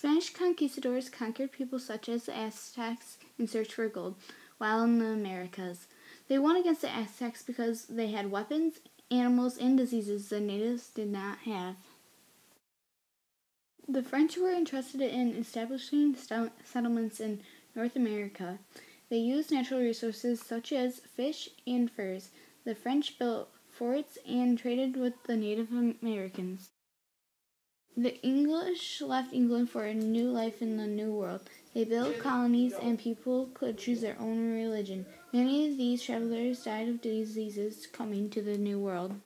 Spanish conquistadors conquered people such as the Aztecs in search for gold while in the Americas. They won against the Aztecs because they had weapons, animals, and diseases the natives did not have. The French were interested in establishing settlements in North America. They used natural resources such as fish and furs. The French built forts and traded with the Native Americans. The English left England for a new life in the New World. They built colonies and people could choose their own religion. Many of these travelers died of diseases coming to the New World.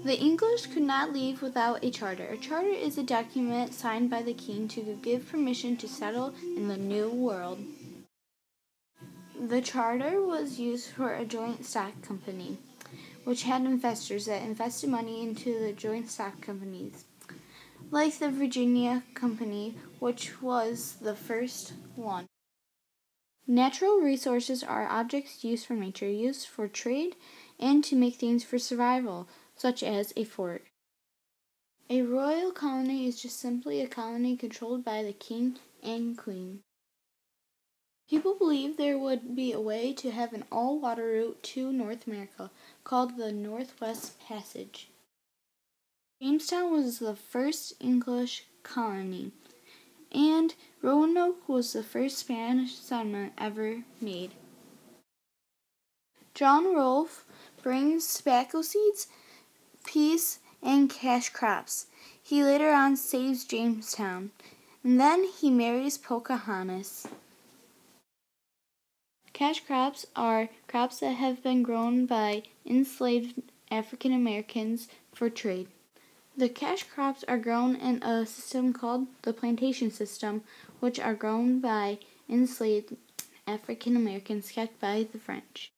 The English could not leave without a charter. A charter is a document signed by the king to give permission to settle in the New World. The charter was used for a joint stock company, which had investors that invested money into the joint stock companies, like the Virginia Company, which was the first one. Natural resources are objects used from nature, used for trade and to make things for survival, such as a fort. A royal colony is just simply a colony controlled by the king and queen. People believed there would be a way to have an all-water route to North America, called the Northwest Passage. Jamestown was the first English colony, and Roanoke was the first Spanish settlement ever made. John Rolfe brings tobacco seeds, peas, and cash crops. He later on saves Jamestown, and then he marries Pocahontas. Cash crops are crops that have been grown by enslaved African Americans for trade. The cash crops are grown in a system called the plantation system, which are grown by enslaved African Americans kept by the French.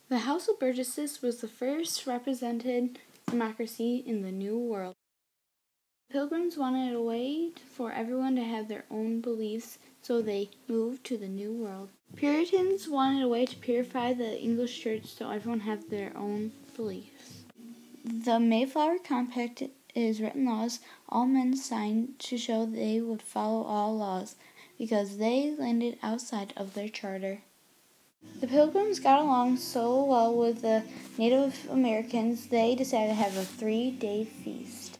The House of Burgesses was the first represented democracy in the New World. Pilgrims wanted a way for everyone to have their own beliefs, so they moved to the New World. Puritans wanted a way to purify the English church so everyone had their own beliefs. The Mayflower Compact is written laws all men signed to show they would follow all laws because they landed outside of their charter. The Pilgrims got along so well with the Native Americans they decided to have a 3-day feast.